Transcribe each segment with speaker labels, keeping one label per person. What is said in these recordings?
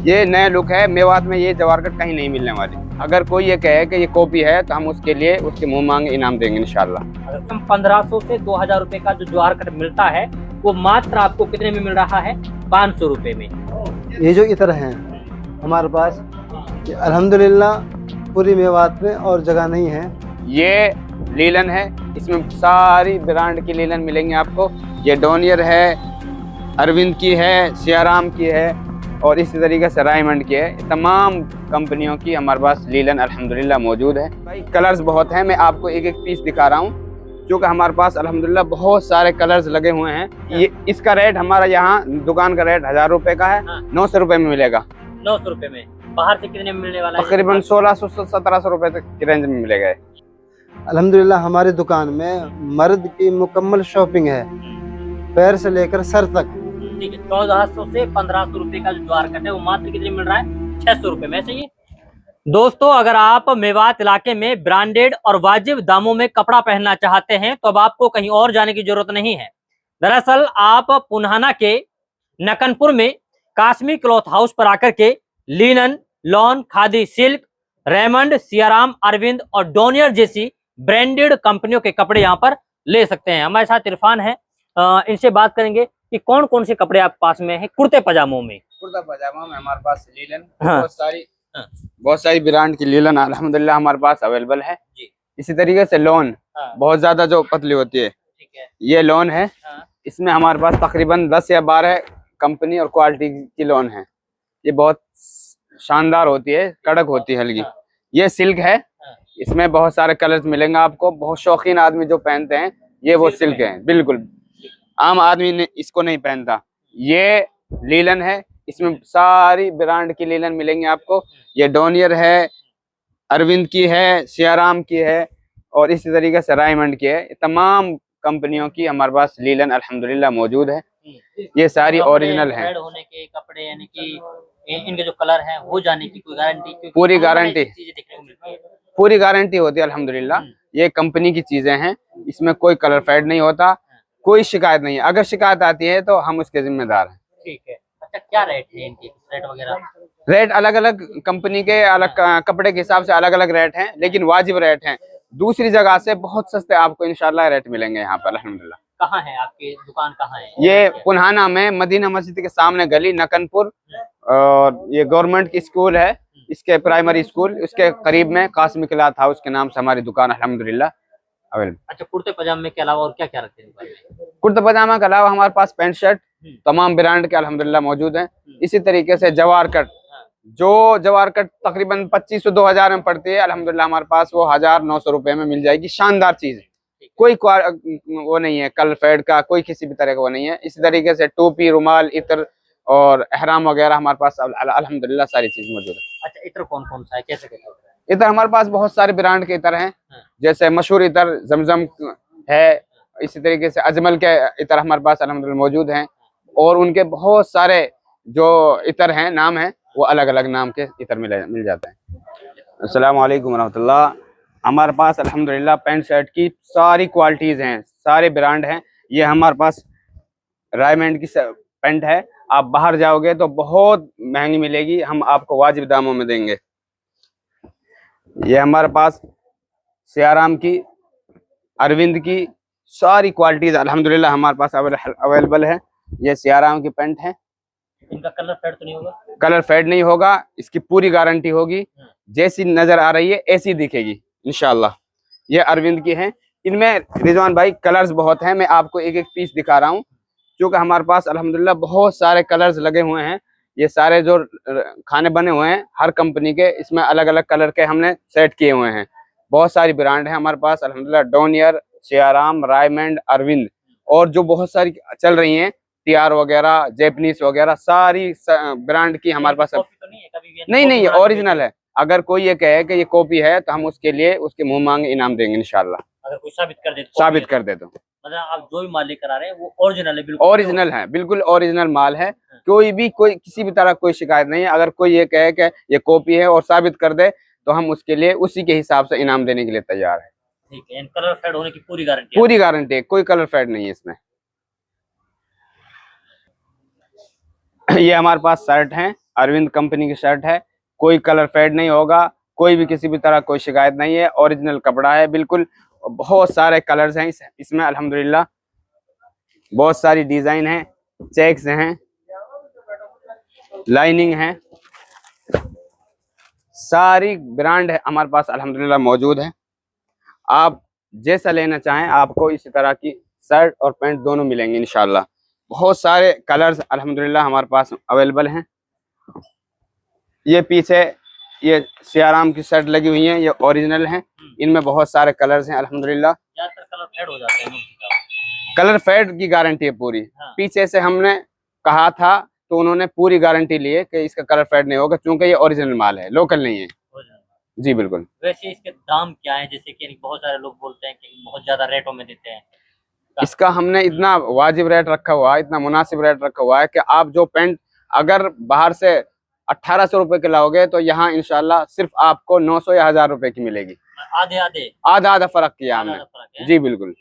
Speaker 1: ये नया लुक है। मेवात में ये जवार कट कहीं नहीं मिलने वाली। अगर कोई ये कहे कि ये कॉपी है तो हम उसके लिए उसके मुंह मांगे इनाम देंगे इंशाल्लाह।
Speaker 2: अगर हम 1500 से 2000 रुपए का जो जवार कट मिलता है वो मात्र आपको कितने में मिल रहा है? 500 रुपए में।
Speaker 3: ये जो इत्र हैं हमारे पास, ये अल्हम्दुलिल्लाह पूरी मेवात में और जगह नहीं है।
Speaker 1: ये लीलन है, इसमें सारी ब्रांड की लीलन मिलेंगे आपको। ये डोनियर है, अरविंद की है, सियाराम की है और इसी तरीके से रायमंड की है। तमाम कंपनियों की हमारे पास लीलन अल्हम्दुलिल्लाह मौजूद है। भाई कलर्स बहुत हैं, मैं आपको एक एक पीस दिखा रहा हूँ क्योंकि हमारे पास अल्हम्दुलिल्लाह बहुत सारे कलर्स लगे हुए हैं। ये इसका रेट हमारा यहाँ दुकान का रेट 1000 रुपए का है। 900 रुपए में मिलेगा।
Speaker 2: 900 रुपए में। बाहर से कितने में मिलने वाला है?
Speaker 1: तकरीबन 1600 से 1700 रुपए तक की रेंज में मिलेगा।
Speaker 3: अल्हम्दुलिल्लाह हमारी दुकान में मर्द की मुकम्मल शॉपिंग है, पैर से लेकर सर तक।
Speaker 2: ठीक है, 1400 से 1500 रुपए का जो जवार कट है वो मात्र कितने मिल रहा है? 600 रुपए में। सही है दोस्तों, अगर आप मेवात इलाके में ब्रांडेड और वाजिब दामों में कपड़ा पहनना चाहते हैं तो अब आपको कहीं और जाने की जरूरत नहीं है। दरअसल आप पुन्हाना के नकनपुर में काश्मी क्लॉथ हाउस पर आकर के linen, lawn, khadi, silk, Raymond, Siyaram, Arvind और डोनियर जैसी ब्रांडेड कंपनियों के कपड़े यहाँ पर ले सकते हैं। हमारे साथ इरफान है, इनसे बात करेंगे कि कौन कौन से कपड़े आप पास में है। कुर्ते पजामों में,
Speaker 1: कुर्ता पजामा में हमारे पास लीलन बहुत सारी ब्रांड की लीलन अल्हम्दुलिल्लाह हमारे पास अवेलेबल है जी। इसी तरीके से लोन बहुत ज्यादा जो पतली होती है, ठीक है, ये लोन है। इसमें हमारे पास तकरीबन 10 या 12 कंपनी और क्वालिटी की लोन है। ये बहुत शानदार होती है, कड़क होती है, हल्की। ये सिल्क है, इसमें बहुत सारे कलर्स मिलेंगे आपको। बहुत शौकीन आदमी जो पहनते हैं ये वो सिल्क है, बिल्कुल आम आदमी इसको नहीं पहनता। ये लीलन है, इसमें सारी ब्रांड की लीलन मिलेंगे आपको। ये डोनियर है, अरविंद की है, सियाराम की है और इसी तरीके से रायमंड की है। तमाम कंपनियों की हमारे पास लीलन अल्हम्दुलिल्लाह मौजूद है। ये सारी ओरिजिनल है।
Speaker 2: होने के कपड़े यानी कि इनके जो कलर हैं हो जाने की कोई गारंटी?
Speaker 1: पूरी गारंटी,
Speaker 2: चीजें देखने को मिलती है,
Speaker 1: पूरी गारंटी होती है अल्हम्दुलिल्लाह। ये कंपनी की चीजें हैं, इसमें कोई कलर फेड नहीं होता, कोई शिकायत नहीं है। अगर शिकायत आती है तो हम उसके जिम्मेदार हैं।
Speaker 2: ठीक है। अच्छा, क्या रेट है इनके? रेट वगैरह?
Speaker 1: रेट अलग अलग कंपनी के अलग कपड़े के हिसाब से अलग अलग रेट हैं, लेकिन वाजिब रेट हैं। दूसरी जगह से बहुत सस्ते आपको इंशाल्लाह रेट मिलेंगे यहाँ पर अल्हम्दुलिल्लाह।
Speaker 2: कहाँ है आपकी दुकान? कहाँ है
Speaker 1: ये पुन्हाना में मदीना मस्जिद के सामने गली नकनपुर, और ये गवर्नमेंट की स्कूल है, इसके प्राइमरी स्कूल, उसके करीब में कासमी क्लॉथ हाउस के नाम से हमारी दुकान अल्हम्दुलिल्लाह अवेलेबल।
Speaker 2: अच्छा, कुर्ते पजामे के अलावा और क्या क्या रखते हैं?
Speaker 1: कुर्ता पजामा के अलावा हमारे पास पैंट शर्ट तमाम ब्रांड के अल्हम्दुलिल्लाह मौजूद हैं। इसी तरीके से जवार कट, जो जवार कट तकरीबन 2500 2000 में पड़ती है, अल्हम्दुलिल्लाह हमारे पास वो 1900 रुपए में मिल जाएगी। शानदार चीज है, कोई वो नहीं है कलर फेड का, कोई किसी भी तरह का वो नहीं है। इसी तरीके से टोपी, रुमाल, इत्र और अहराम वगैरह हमारे पास अल्हम्दुलिल्लाह सारी चीज मौजूद है।
Speaker 2: अच्छा, इत्र कौन कौन सा है, कैसे कैसे?
Speaker 1: इत्र हमारे पास बहुत सारे ब्रांड के इत्र हैं, जैसे मशहूर इत्र जमजम है, इसी तरीके से अजमल के इत्र हमारे पास अल्हम्दुलिल्लाह मौजूद हैं और उनके बहुत सारे जो इत्र हैं, नाम हैं, वो अलग अलग नाम के इत्र मिल जाते हैं। अस्सलाम वालेकुम रहमतुल्लाह। हमारे पास अल्हम्दुलिल्लाह पैंट शर्ट की सारी क्वालिटीज हैं, सारे ब्रांड हैं। ये हमारे पास रायमंड की पैंट है, आप बाहर जाओगे तो बहुत महंगी मिलेगी, हम आपको वाजिब दामों में देंगे। ये हमारे पास सियाराम की, अरविंद की सारी क्वालिटीज अल्हम्दुलिल्लाह हमारे पास अवेलेबल है। ये सियाराम की पैंट है।
Speaker 2: इनका कलर फेड तो नहीं होगा?
Speaker 1: कलर फेड नहीं होगा, इसकी पूरी गारंटी होगी। जैसी नजर आ रही है ऐसी दिखेगी इंशाल्लाह। ये अरविंद की है। इनमें रिजवान भाई कलर्स बहुत हैं, मैं आपको एक एक पीस दिखा रहा हूँ क्योंकि हमारे पास अल्हम्दुलिल्लाह बहुत सारे कलर्स लगे हुए हैं। ये सारे जो खाने बने हुए हैं हर कंपनी के, इसमें अलग अलग कलर के हमने सेट किए हुए हैं। बहुत सारी ब्रांड है हमारे पास अल्हम्दुलिल्लाह, डोनियर, सियाराम, रायमंड, अरविंद और जो बहुत सारी चल रही हैं टीआर वगैरह, जैपनीज वगैरह, सारी ब्रांड की हमारे पास।
Speaker 2: तो नहीं,
Speaker 1: नहीं, ओरिजिनल है। अगर कोई ये कहे कि ये कॉपी है तो हम उसके लिए उसके मुंह मांगे इनाम देंगे इंशाल्लाह।
Speaker 2: अगर कोई साबित कर दे
Speaker 1: तो
Speaker 2: मतलब आप जो भी माल लेकर आ रहे हैं वो ओरिजिनल है? बिल्कुल
Speaker 1: ओरिजिनल है, बिल्कुल ओरिजिनल माल है। कोई किसी भी तरह कोई शिकायत नहीं है। अगर कोई ये कहे कि ये कॉपी है और साबित कर दे तो हम उसके लिए उसी के हिसाब से इनाम देने के लिए तैयार है।
Speaker 2: ठीक है। कलर फेड होने की पूरी गारंटी?
Speaker 1: पूरी गारंटी है, कोई कलर फेड नहीं है इसमें। ये हमारे पास शर्ट हैं, अरविंद कंपनी की शर्ट है, कोई कलर फेड नहीं होगा, कोई भी किसी भी तरह कोई शिकायत नहीं है, ओरिजिनल कपड़ा है बिल्कुल। बहुत सारे कलर्स हैं इसमें अल्हम्दुलिल्लाह, बहुत सारी डिजाइन है, चेक्स हैं, लाइनिंग है, सारी ब्रांड है हमारे पास अल्हम्दुलिल्लाह मौजूद है। आप जैसा लेना चाहें आपको इसी तरह की शर्ट और पैंट दोनों मिलेंगे इंशाल्लाह। बहुत सारे कलर्स अल्हम्दुलिल्लाह हमारे पास अवेलेबल हैं। ये पीछे ये सियाराम की शर्ट लगी हुई है, ये ओरिजिनल है, इनमें बहुत सारे कलर्स हैं अल्हम्दुलिल्लाह।
Speaker 2: ज्यादातर कलर फेड हो जाते हैं,
Speaker 1: कलर फेड की गारंटी है पूरी।
Speaker 2: हाँ।
Speaker 1: पीछे से हमने कहा था तो उन्होंने पूरी गारंटी ली है कि इसका कलर फेड नहीं होगा, क्योंकि ये ओरिजिनल माल है, लोकल नहीं है। जी बिल्कुल।
Speaker 2: वैसे इसके दाम क्या है, जैसे कि बहुत सारे लोग बोलते हैं कि बहुत ज्यादा रेटों में देते हैं?
Speaker 1: इसका हमने इतना वाजिब रेट रखा हुआ है, इतना मुनासिब रेट रखा हुआ है कि आप जो पैंट अगर बाहर से 1800 रुपए के लाओगे तो यहाँ इंशाल्लाह सिर्फ आपको 900 या 1000 रुपए की मिलेगी।
Speaker 2: आधे आधे
Speaker 1: आधा आधा फर्क किया हमने। जी बिल्कुल।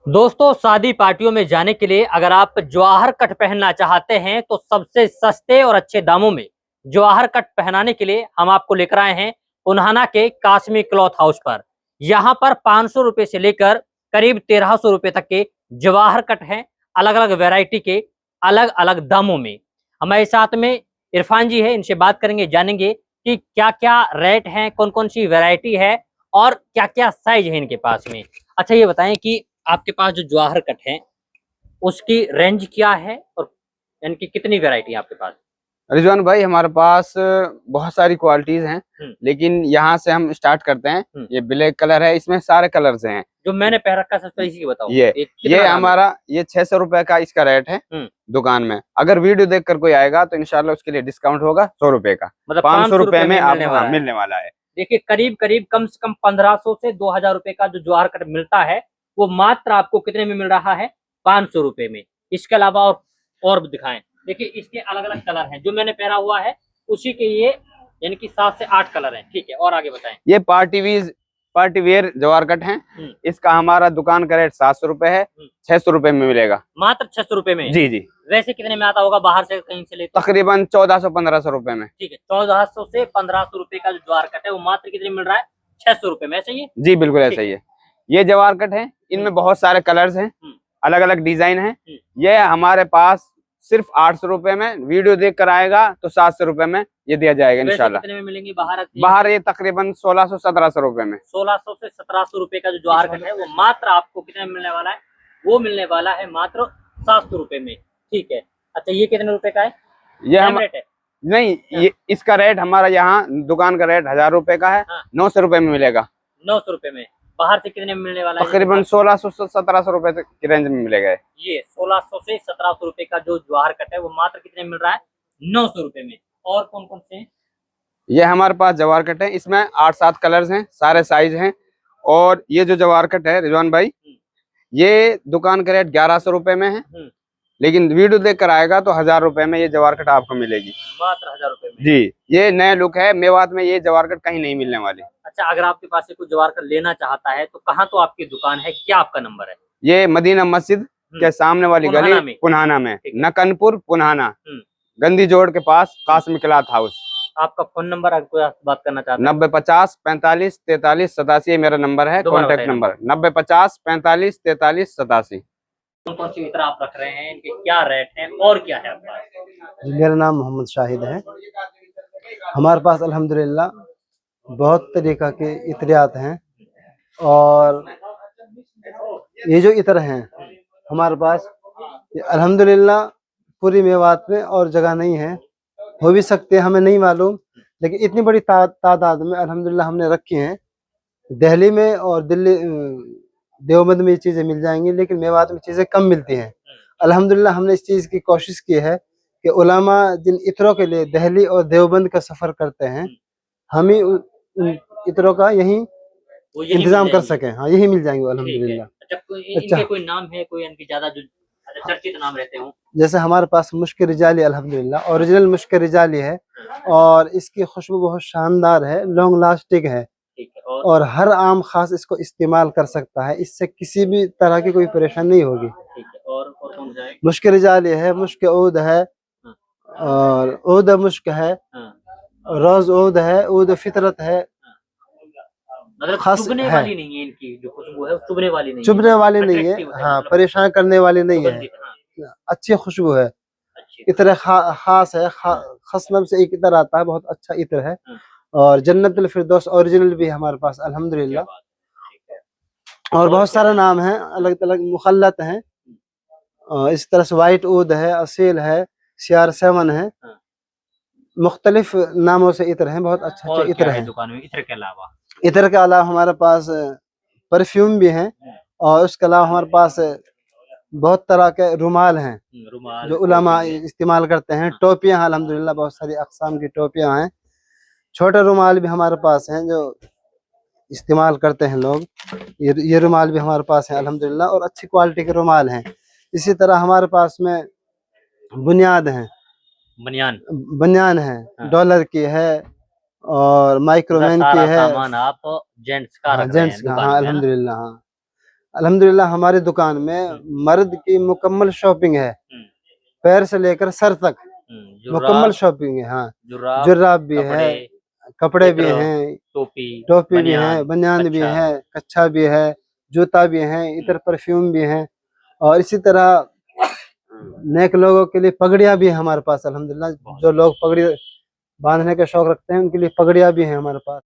Speaker 2: दोस्तों, शादी पार्टियों में जाने के लिए अगर आप जवाहर कट पहनना चाहते हैं तो सबसे सस्ते और अच्छे दामों में जवाहर कट पहनाने के लिए हम आपको लेकर आए हैं पुन्हाना के कासमी क्लॉथ हाउस पर। यहाँ पर 500 रुपए से लेकर करीब 1300 रुपए तक के जवाहर कट हैं, अलग अलग वैरायटी के, अलग अलग दामों में। हमारे साथ में इरफान जी है, इनसे बात करेंगे, जानेंगे कि क्या क्या रेट है, कौन कौन सी वैरायटी है और क्या क्या साइज है इनके पास में। अच्छा, ये बताएं कि आपके पास जो जवाहर कट है उसकी रेंज क्या है और इनकी कितनी वैरायटी है आपके पास?
Speaker 1: रिजवान भाई, हमारे पास बहुत सारी क्वालिटीज हैं, लेकिन यहाँ से हम स्टार्ट करते हैं। ये ब्लैक कलर है, इसमें सारे कलर्स हैं। जो मैंने पहन रखा है सबसे इसी बताओ। ये हमारा ये 600 रुपए का इसका रेट है दुकान में। अगर वीडियो देखकर कोई आएगा तो इंशाल्लाह उसके लिए डिस्काउंट होगा 100 रुपए का, मतलब 500 रुपए में आपको मिलने वाला है।
Speaker 2: देखिए, करीब करीब कम से कम 1500 से 2000 रुपए का जो जवाहर कट मिलता है वो मात्र आपको कितने में मिल रहा है? 500 रुपए में। इसके अलावा और भी दिखाएं। देखिए, इसके अलग अलग कलर हैं, जो मैंने पहना हुआ है उसी के ये यानी कि 7 से 8 कलर हैं। ठीक है, और आगे बताएं।
Speaker 1: ये पार्टी वेयर जवाहर कट है। इसका हमारा दुकान का रेट 700 रुपए है, 600 रुपए में मिलेगा,
Speaker 2: मात्र 600 रुपए में।
Speaker 1: जी जी।
Speaker 2: वैसे कितने में आता होगा बाहर से कहीं से लेते?
Speaker 1: तकरीबन 1400-1500 रुपए में।
Speaker 2: ठीक है, 1400 से 1500 रुपए का जो जवाहर कट है वो मात्र कितने मिल रहा है? 600 रुपए में। ऐसा ही है?
Speaker 1: जी बिल्कुल ऐसा ही है। ये जवाहर कट है, इनमें बहुत सारे कलर्स हैं, अलग अलग डिजाइन है। ये हमारे पास सिर्फ 800 रुपए में, वीडियो देख कर आएगा तो 700 रुपए में ये दिया जाएगा इंशाल्लाह।
Speaker 2: कितने में मिलेंगे बाहर? बाहर
Speaker 1: ये तकरीबन 1600-1700 रुपए में।
Speaker 2: 1600 से 1700 रुपए का जो जवाहर कट है वो मात्र आपको कितने में मिलने वाला है? वो मिलने वाला है मात्र 700 रुपए में। ठीक है। अच्छा, ये कितने रुपए का है?
Speaker 1: ये हम रेट है? नहीं, ये इसका रेट हमारा यहाँ दुकान का रेट 1000 रुपए का है। 900 रुपए में मिलेगा। 900 रुपए में। बाहर से कितने में मिलने वाला है? तकरीबन 1600 से 1700 रुपए की रेंज में मिलेगा। ये 1600 से 1700 रुपए का जो जवाहर कट है वो मात्र कितने में मिल रहा है? 900 रुपए में। और कौन कौन से हैं? ये हमारे पास जवाहर कट है, इसमें 8-7 कलर्स हैं, सारे साइज हैं। और ये जो जवाहर कट है रिजवान भाई, ये दुकान का रेट 1100 रुपए में है, लेकिन वीडियो देख कर आएगा तो 1000 रुपए में ये जवाहर कट आपको मिलेगी, मात्र 1000 रुपए में। जी, ये नया लुक है, मेवात में ये जवाहर कट कहीं नहीं मिलने वाली। अच्छा, अगर आपके पास से कोई जवाहर कट लेना चाहता है तो कहाँ तो आपकी दुकान है, क्या आपका नंबर है? ये मदीना मस्जिद के सामने वाली गली पुन्हाना में, नकनपुर पुन्हाना, गंदी जोड़ के पास, कासमी क्लॉथ हाउस। आपका फोन नंबर अगर कोई बात करना चाहता है? 9050 45 43 87 मेरा नंबर है, कॉन्टेक्ट नंबर 9050 45 43 87। कौन सी इत्र आप रख रहे हैं, इनके क्या रेट हैं और क्या है आपका?
Speaker 3: जी, मेरा नाम मोहम्मद शाहिद है। हमारे पास अल्हम्दुलिल्लाह बहुत तरीका के इत्रियात हैं, और ये जो इत्र हैं हमारे पास अल्हम्दुलिल्लाह पूरी मेवात में और जगह नहीं है, हो भी सकते हमें नहीं मालूम, लेकिन इतनी बड़ी तादाद में अल्हम्दुलिल्लाह हमने रखी हैं। दिल्ली में और दिल्ली देवबंद में ये चीज़ें मिल जाएंगी, लेकिन मेवात में चीज़ें कम मिलती हैं। अल्हम्दुलिल्लाह हमने इस चीज़ की कोशिश की है कि उलामा जिन इत्रों के लिए दिल्ली और देवबंद का सफ़र करते हैं, हम ही उन इत्रों का यहीं इंतजाम कर सकें। हाँ, यही मिल जाएंगे अल्हम्दुलिल्लाह।
Speaker 2: अच्छा, कोई नाम है, कोई इनकी ज्यादा जो चर्चित नाम रहते हो? जैसे
Speaker 3: हमारे पास मुश्क रिजाली अल्हम्दुलिल्लाह ओरिजिनल मुश्क रिजाली है, और इसकी खुशबू बहुत शानदार है, लॉन्ग लास्टिक है, और हर आम खास इसको इस्तेमाल कर सकता है, इससे किसी भी तरह की कोई परेशानी नहीं होगी।
Speaker 2: ठीक है, और कौन सा है?
Speaker 3: मुश्क रिजाली है, मुश्क ऊद है, और ऊद मुश्क है, रोज ऊद है, ऊद फितरत है।
Speaker 2: मतलब चुभने वाली नहीं है, इनकी जो खुशबू है चुभने वाली नहीं,
Speaker 3: चुभने वाली नहीं है, हाँ, परेशान करने वाली नहीं है, अच्छी खुशबू है। इत्र खास है, खसनम से एक इत्र आता है, बहुत अच्छा इत्र है। और जन्नतुल फिरदौस ओरिजिनल भी है हमारे पास अल्हम्दुलिल्लाह। और बहुत सारे नाम हैं, अलग अलग मुखल्लत हैं। इस तरह से वाइट ऊद है, असील है, CR7 है, मुख्तलिफ नामों से इत्र हैं, बहुत अच्छा इत्र है
Speaker 2: दुकान में। इत्र के अलावा
Speaker 3: हमारे पास परफ्यूम भी हैं, और उसके अलावा हमारे पास बहुत तरह के रुमाल हैं जो उलमा इस्तेमाल करते हैं। टोपियां हैं अल्हम्दुलिल्लाह, बहुत सारी अक़साम की टोपियां हैं। छोटे रुमाल भी हमारे पास हैं जो इस्तेमाल करते हैं लोग। ये रुमाल भी हमारे पास है अल्हम्दुलिल्लाह, और अच्छी क्वालिटी के रुमाल हैं। इसी तरह हमारे पास में बुनियाद हैं, बनियान है, डॉलर की है, और माइक्रोमैन की है।
Speaker 2: सामान आप जेंट्स का रख रहे हैं
Speaker 3: हाँ अल्हम्दुलिल्लाह, हाँ अल्हम्दुलिल्लाह। हमारी दुकान में मर्द की मुकम्मल शॉपिंग है, पैर से लेकर सर तक मुकम्मल शॉपिंग है। हाँ, जुर्राब भी है, कपड़े भी हैं, टोपी भी है, बनियान भी है, कच्छा भी है, जूता भी है, इधर परफ्यूम भी है। और इसी तरह नेक लोगों के लिए पगड़ियाँ भी है हमारे पास अल्हम्दुलिल्लाह। जो लोग पगड़ी बांधने का शौक रखते हैं उनके लिए पगड़ियाँ भी हैं हमारे पास।